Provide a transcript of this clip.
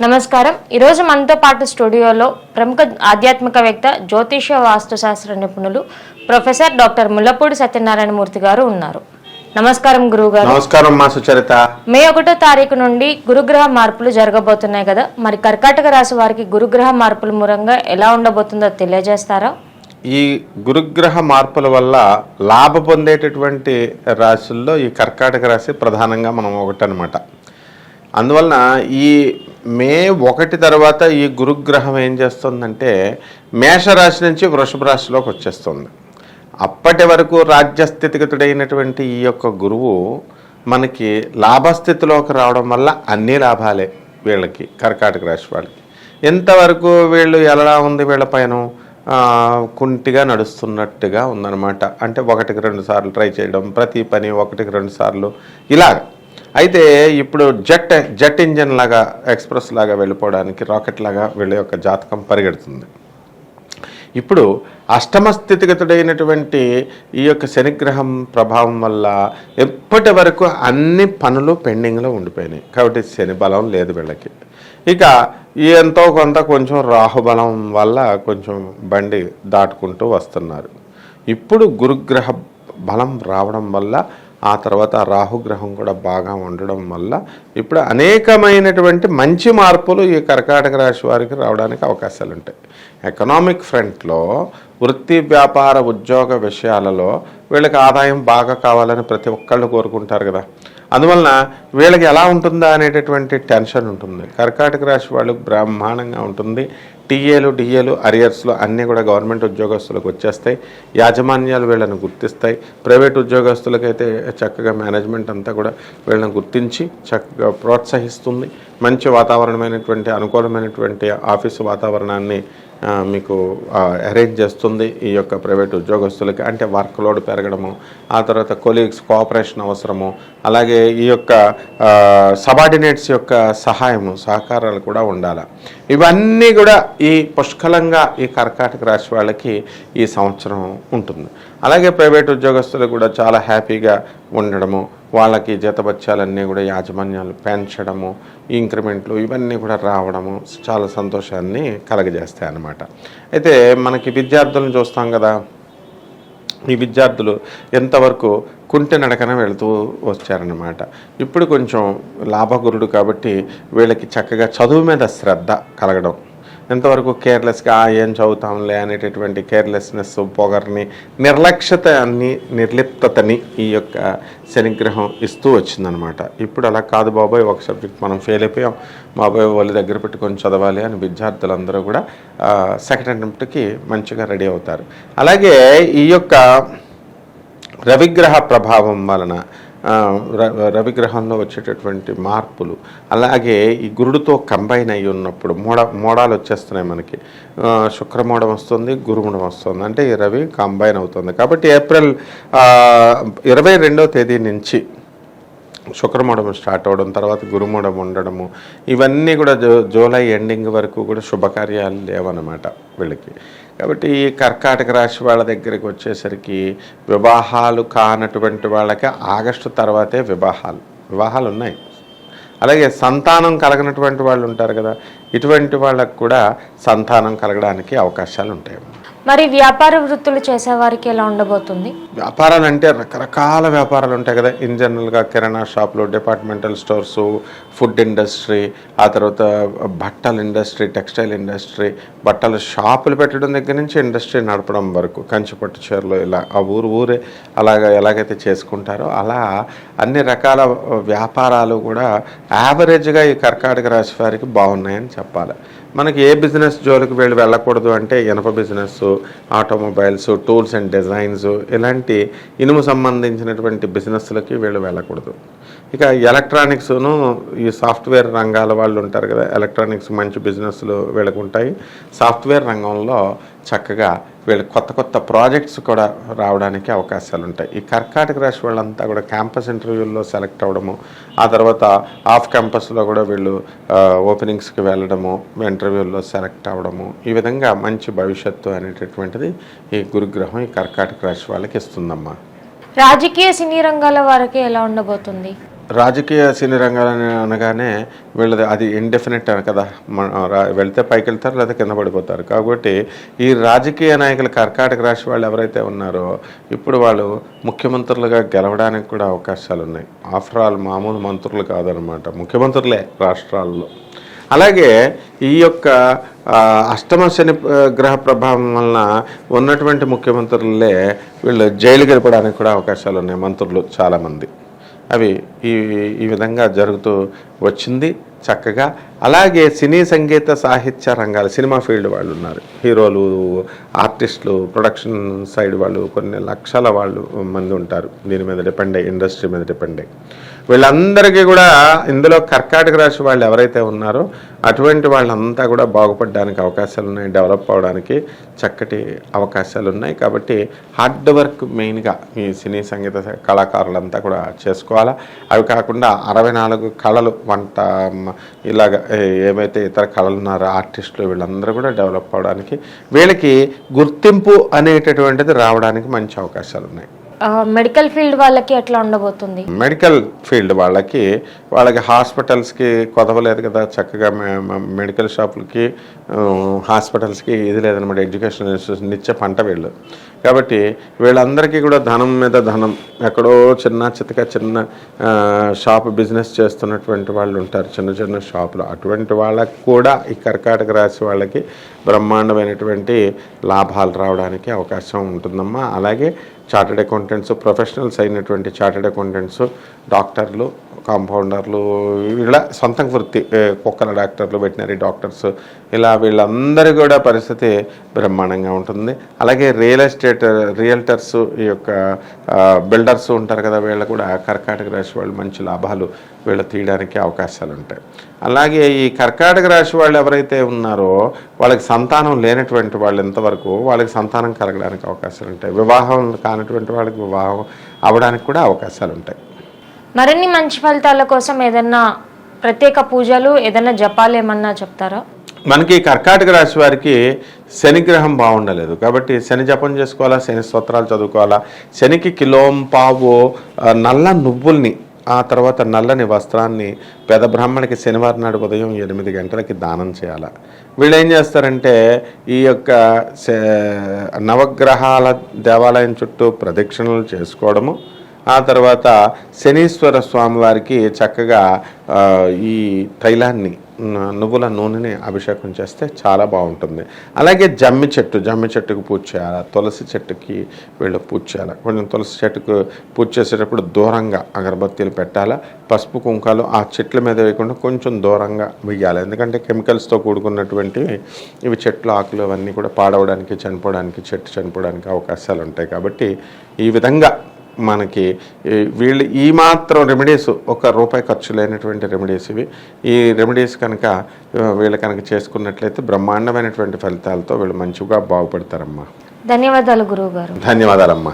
నమస్కారం. ఈరోజు మనతో పాటు స్టూడియోలో ప్రముఖ ఆధ్యాత్మికవేత్త జ్యోతిష వాస్తుశాస్త్ర నిపుణులు ప్రొఫెసర్ డాక్టర్ ముల్లపూడి సత్యనారాయణ మూర్తి గారు ఉన్నారు. నమస్కారం గురువుగారు. నమస్కారం మా సుచరిత. మే 1వ తారీఖు నుండి గురుగ్రహ మార్పులు జరగబోతున్నాయి కదా, మరి కర్కాటక రాశి వారికి గురుగ్రహ మార్పుల మూలంగా ఎలా ఉండబోతుందో తెలియజేస్తారా? ఈ గురుగ్రహ మార్పుల వల్ల లాభ పొందేటటువంటి రాశుల్లో ఈ కర్కాటక రాశి ప్రధానంగా మనం ఒకటనమాట. అందువలన ఈ మే 1 తర్వాత ఈ గురుగ్రహం ఏం చేస్తుందంటే మేషరాశి నుంచి వృషభ రాశిలోకి వచ్చేస్తుంది. అప్పటి వరకు రాజ్యస్థితిగతుడైనటువంటి ఈ యొక్క గురువు మనకి లాభస్థితిలోకి రావడం వల్ల అన్ని లాభాలే వీళ్ళకి, కర్కాటక రాశి వాళ్ళకి. ఎంతవరకు వీళ్ళు ఎలా ఉంది, వీళ్ళ పైన కుంటిగా నడుస్తున్నట్టుగా ఉందన్నమాట. అంటే 1కి 2 సార్లు ట్రై చేయడం, ప్రతి పని 1కి 2 సార్లు ఇలాగ. అయితే ఇప్పుడు జెట్ ఇంజన్ లాగా, ఎక్స్ప్రెస్ లాగా వెళ్ళిపోవడానికి, రాకెట్ లాగా వీళ్ళ యొక్క జాతకం పరిగెడుతుంది. ఇప్పుడు అష్టమ స్థితిగతుడైనటువంటి ఈ యొక్క శనిగ్రహం ప్రభావం వల్ల ఎప్పటి వరకు అన్ని పనులు పెండింగ్లో ఉండిపోయినాయి. కాబట్టి శని బలం లేదు వీళ్ళకి. ఇక ఎంతో కొంత కొంచెం రాహుబలం వల్ల కొంచెం బండి దాటుకుంటూ వస్తున్నారు. ఇప్పుడు గురుగ్రహ బలం రావడం వల్ల, ఆ తర్వాత రాహుగ్రహం కూడా బాగా ఉండడం వల్ల ఇప్పుడు అనేకమైనటువంటి మంచి మార్పులు ఈ కర్కాటక రాశి వారికి రావడానికి అవకాశాలు ఉంటాయి. ఎకనామిక్ ఫ్రంట్లో, వృత్తి వ్యాపార ఉద్యోగ విషయాలలో వీళ్ళకి ఆదాయం బాగా కావాలని ప్రతి ఒక్కళ్ళు కోరుకుంటారు కదా. అందువలన వీళ్ళకి ఎలా ఉంటుందా అనేటటువంటి టెన్షన్ ఉంటుంది. కర్కాటక రాశి వాళ్ళకి బ్రహ్మాండంగా ఉంటుంది. టీఏలు డిఏలు అరియర్స్లో అన్నీ కూడా గవర్నమెంట్ ఉద్యోగస్తులకు వచ్చేస్తాయి. యాజమాన్యాలు వీళ్ళని గుర్తిస్తాయి. ప్రైవేట్ ఉద్యోగస్తులకైతే చక్కగా మేనేజ్మెంట్ అంతా కూడా వీళ్ళని గుర్తించి చక్కగా ప్రోత్సహిస్తుంది. మంచి వాతావరణమైనటువంటి, అనుకూలమైనటువంటి ఆఫీసు వాతావరణాన్ని మీకు అరేంజ్ చేస్తుంది ఈ యొక్క ప్రైవేట్ ఉద్యోగస్తులకి. అంటే వర్క్ లోడ్ పెరగడము, ఆ తర్వాత కొలీగ్స్ కోఆపరేషన్ అవసరము, అలాగే ఈ యొక్క సబార్డినేట్స్ యొక్క సహాయము, సహకారాలు కూడా ఉండాలి. ఇవన్నీ కూడా ఈ పుష్కలంగా ఈ కర్కాటక రాశి వాళ్ళకి ఈ సంవత్సరం ఉంటుంది. అలాగే ప్రైవేట్ ఉద్యోగస్తులు కూడా చాలా హ్యాపీగా ఉండడము, వాళ్ళకి జీతభత్యాలన్నీ కూడా యాజమాన్యాలు పెంచడము, ఇంక్రిమెంట్లు ఇవన్నీ కూడా రావడము చాలా సంతోషాన్ని కలగజేస్తాయి అన్నమాట. అయితే మనకి విద్యార్థులను చూస్తాం కదా, ఈ విద్యార్థులు ఎంతవరకు కుంటి నడకన వెళుతూ వచ్చారన్నమాట. ఇప్పుడు కొంచెం లాభగురుడు కాబట్టి వీళ్ళకి చక్కగా చదువు మీద శ్రద్ధ కలగడం, ఎంతవరకు కేర్లెస్గా ఏం చదువుతాంలే అనేటటువంటి కేర్లెస్నెస్, పొగర్ని, నిర్లక్ష్యతని, నిర్లిప్తని ఈ యొక్క శనిగ్రహం ఇస్తూ వచ్చిందనమాట. ఇప్పుడు అలా కాదు బాబాయ్, ఒక సబ్జెక్ట్ మనం ఫెయిల్ అయిపోయాం, బాబాయ్ వాళ్ళు దగ్గర పెట్టుకొని చదవాలి అని విద్యార్థులందరూ కూడా సెకండ్ అటెంప్ట్కి మంచిగా రెడీ అవుతారు. అలాగే ఈ యొక్క రవిగ్రహ ప్రభావం వలన, రవిగ్రహంలో వచ్చేటటువంటి మార్పులు, అలాగే ఈ గురుడితో కంబైన్ అయ్యి ఉన్నప్పుడు మోడాలు వచ్చేస్తున్నాయి మనకి. శుక్రమోడం వస్తుంది, గురుమూడం వస్తుంది, అంటే ఈ రవి కంబైన్ అవుతుంది. కాబట్టి ఏప్రిల్ 22వ తేదీ నుంచి శుక్రమూడం స్టార్ట్ అవ్వడం, తర్వాత గురుమూడం ఉండడము, ఇవన్నీ కూడా జూలై ఎండింగ్ వరకు కూడా శుభకార్యాలు లేవన్నమాట వీళ్ళకి. కాబట్టి ఈ కర్కాటక రాశి వాళ్ళ దగ్గరికి వచ్చేసరికి వివాహాలు కానటువంటి వాళ్ళకి ఆగస్టు తర్వాతే వివాహాలు ఉన్నాయి. అలాగే సంతానం కలగనటువంటి వాళ్ళు ఉంటారు కదా, ఇటువంటి వాళ్ళకు కూడా సంతానం కలగడానికి అవకాశాలు ఉంటాయి. మరి వ్యాపార వృత్తులు చేసేవారికి ఎలా ఉండబోతుంది? వ్యాపారాలు అంటే రకరకాల వ్యాపారాలు ఉంటాయి కదా. ఇన్ జనరల్గా కిరాణా షాపులు, డిపార్ట్మెంటల్ స్టోర్సు, ఫుడ్ ఇండస్ట్రీ, ఆ తర్వాత బట్టల ఇండస్ట్రీ, టెక్స్టైల్ ఇండస్ట్రీ, బట్టల షాపులు పెట్టడం దగ్గర నుంచి ఇండస్ట్రీ నడపడం వరకు, కంచిపట్టు చీరలు, ఇలా ఆ ఊరే ఎలాగైతే చేసుకుంటారో అలా అన్ని రకాల వ్యాపారాలు కూడా యావరేజ్గా ఈ కర్కాటక రాశి వారికి బాగున్నాయని చెప్పాలి. మనకి ఏ బిజినెస్ జోలికి వీళ్ళు వెళ్ళకూడదు అంటే ఇనుప business, automobiles, tools and designs, ఇలాంటి ఇనుము సంబంధించినటువంటి బిజినెస్లకి వీళ్ళు వెళ్ళకూడదు. ఇక ఎలక్ట్రానిక్స్ను, ఈ సాఫ్ట్వేర్ రంగాల వాళ్ళు ఉంటారు కదా, ఎలక్ట్రానిక్స్ మంచి బిజినెస్లు వీళ్ళకు ఉంటాయి. సాఫ్ట్వేర్ రంగంలో చక్కగా వీళ్ళు కొత్త ప్రాజెక్ట్స్ కూడా రావడానికి అవకాశాలు ఉంటాయి. ఈ కర్కాటక రాశి వాళ్ళంతా కూడా క్యాంపస్ ఇంటర్వ్యూల్లో సెలెక్ట్ అవ్వడము, ఆ తర్వాత ఆఫ్ క్యాంపస్లో కూడా వీళ్ళు ఓపెనింగ్స్కి వెళ్ళడము, ఇంటర్వ్యూల్లో సెలెక్ట్ అవ్వడము, ఈ విధంగా మంచి భవిష్యత్తు అనేటటువంటిది ఈ గురుగ్రహం ఈ కర్కాటక రాశి వాళ్ళకి ఇస్తుందమ్మా. రాజకీయ సినీ రంగాల వారికి ఎలా ఉండబోతుంది? రాజకీయ సినీ రంగాలని అనగానే వీళ్ళది అది ఇండెఫినెట్ అని కదా, వెళ్తే పైకి వెళ్తారు లేదా కింద పడిపోతారు. కాబట్టి ఈ రాజకీయ నాయకులు కర్కాటక రాశి వాళ్ళు ఎవరైతే ఉన్నారో ఇప్పుడు వాళ్ళు ముఖ్యమంత్రులుగా గెలవడానికి కూడా అవకాశాలు ఉన్నాయి. ఆఫ్టర్ ఆల్ మామూలు మంత్రులు కాదనమాట, ముఖ్యమంత్రులే రాష్ట్రాల్లో. అలాగే ఈ యొక్క అష్టమ శని గ్రహ ప్రభావం వలన ఉన్నటువంటి ముఖ్యమంత్రులే వీళ్ళు జైలుకి వెళ్ళిపోవడానికి కూడా అవకాశాలు ఉన్నాయి, మంత్రులు చాలామంది. అవి ఈ విధంగా జరుగుతూ వచ్చింది చక్కగా. అలాగే సినీ సంగీత సాహిత్య రంగాలు, సినిమా ఫీల్డ్ వాళ్ళు ఉన్నారు, హీరోలు, ఆర్టిస్టులు, ప్రొడక్షన్ సైడ్ వాళ్ళు కొన్ని లక్షల వాళ్ళు మంది ఉంటారు. దీని మీద డిపెండ్ అయ్యి, ఇండస్ట్రీ మీద డిపెండ్ అయ్యి వీళ్ళందరికీ కూడా ఇందులో కర్కాటక రాశి వాళ్ళు ఎవరైతే ఉన్నారో అటువంటి వాళ్ళంతా కూడా బాగుపడడానికి అవకాశాలు ఉన్నాయి, డెవలప్ అవడానికి చక్కటి అవకాశాలు ఉన్నాయి. కాబట్టి హార్డ్ వర్క్ మెయిన్గా ఈ సినీ సంగీత కళాకారులంతా కూడా చేసుకోవాలా. అవి కాకుండా 64 కళలు, వంట, ఇలాగ ఏవైతే ఇతర కళలు ఉన్నారో ఆర్టిస్టులు వీళ్ళందరూ కూడా డెవలప్ అవడానికి, వీళ్ళకి గుర్తింపు అనేటటువంటిది రావడానికి మంచి అవకాశాలు ఉన్నాయి. మెడికల్ ఫీల్డ్ వాళ్ళకి ఎట్లా ఉండబోతుంది? మెడికల్ ఫీల్డ్ వాళ్ళకి హాస్పిటల్స్కి కొదవలేదు కదా, చక్కగా మెడికల్ షాపులకి, హాస్పిటల్స్కి ఇది లేదనమాట. ఎడ్యుకేషన్ ఇన్స్టిట్యూషన్ నిత్య పంట వీళ్ళు. కాబట్టి వీళ్ళందరికీ కూడా ధనం మీద ధనం, ఎక్కడో చిన్న షాప్ బిజినెస్ చేస్తున్నటువంటి వాళ్ళు ఉంటారు, చిన్న షాపులు. అటువంటి వాళ్ళకు కూడా ఈ కర్కాటక రాశి వాళ్ళకి బ్రహ్మాండమైనటువంటి లాభాలు రావడానికి అవకాశం ఉంటుందమ్మా. అలాగే చార్టెడ్ అకౌంటెంట్స్, ప్రొఫెషనల్స్ అయినటువంటి చార్టెడ్ అకౌంటెంట్స్, డాక్టర్లు, కాంపౌండర్లు, వీళ్ళ సొంత వృత్తి, కుక్కల డాక్టర్లు, వెటనరీ డాక్టర్స్, ఇలా వీళ్ళందరూ కూడా పరిస్థితి బ్రహ్మాండంగా ఉంటుంది. అలాగే రియల్టర్స్, ఈ యొక్క బిల్డర్స్ ఉంటారు కదా, వీళ్ళు కూడా కర్కాటక రాశి వాళ్ళు మంచి లాభాలు వీళ్ళు తీయడానికి అవకాశాలు ఉంటాయి. అలాగే ఈ కర్కాటక రాశి వాళ్ళు ఎవరైతే ఉన్నారో వాళ్ళకి సంతానం లేనటువంటి వాళ్ళు ఇంతవరకు వాళ్ళకి సంతానం కలగడానికి అవకాశాలు ఉంటాయి. వివాహం కానటువంటి వాళ్ళకి వివాహం అవ్వడానికి కూడా అవకాశాలు ఉంటాయి. మరిన్ని మంచి ఫలితాల కోసం ఏదన్నా ప్రత్యేక పూజలు, ఏదైనా జపాలు ఏమన్నా చెప్తారా? మనకి కర్కాటక రాశి వారికి శనిగ్రహం బాగుండలేదు కాబట్టి శని జపం చేసుకోవాలా, శని స్తోత్రాలు చదువుకోవాలా. శనికి కిలోంపావు నల్ల నువ్వుల్ని, ఆ తర్వాత నల్లని వస్త్రాన్ని పేద బ్రాహ్మణికి శనివారం నాడు ఉదయం 8 గంటలకి దానం చేయాలి. వీళ్ళు ఏం చేస్తారంటే ఈ యొక్క నవగ్రహాల దేవాలయం చుట్టూ ప్రదక్షిణలు చేసుకోవడము, ఆ తర్వాత శనీశ్వర స్వామి వారికి చక్కగా ఈ తైలాన్ని, నువ్వుల నూనెని అభిషేకం చేస్తే చాలా బాగుంటుంది. అలాగే జమ్మి చెట్టుకు పూజ చేయాలి, తులసి చెట్టుకి వీళ్ళు పూజ చేయాలి. కొంచెం తులసి చెట్టుకు పూజ చేసేటప్పుడు దూరంగా అగరబత్తీలు పెట్టాలా. పసుపు కుంకాలు ఆ చెట్ల మీద వేయకుండా కొంచెం దూరంగా వేయాలి. ఎందుకంటే కెమికల్స్తో కూడుకున్నటువంటి ఇవి చెట్లు, ఆకులు అవన్నీ కూడా పాడవడానికి, చెట్టు చనిపోవడానికి అవకాశాలు ఉంటాయి. కాబట్టి ఈ విధంగా మనకి వీళ్ళు ఈ మాత్రం రెమెడీస్, ₹1 ఖర్చు లేనటువంటి రెమెడీస్ ఇవి. ఈ రెమెడీస్ కనుక వీళ్ళు కనుక చేసుకున్నట్లయితే బ్రహ్మాండమైనటువంటి ఫలితాలతో వీళ్ళు మంచిగా బాగుపడతారమ్మా. ధన్యవాదాలు గురువు గారు. ధన్యవాదాలమ్మా.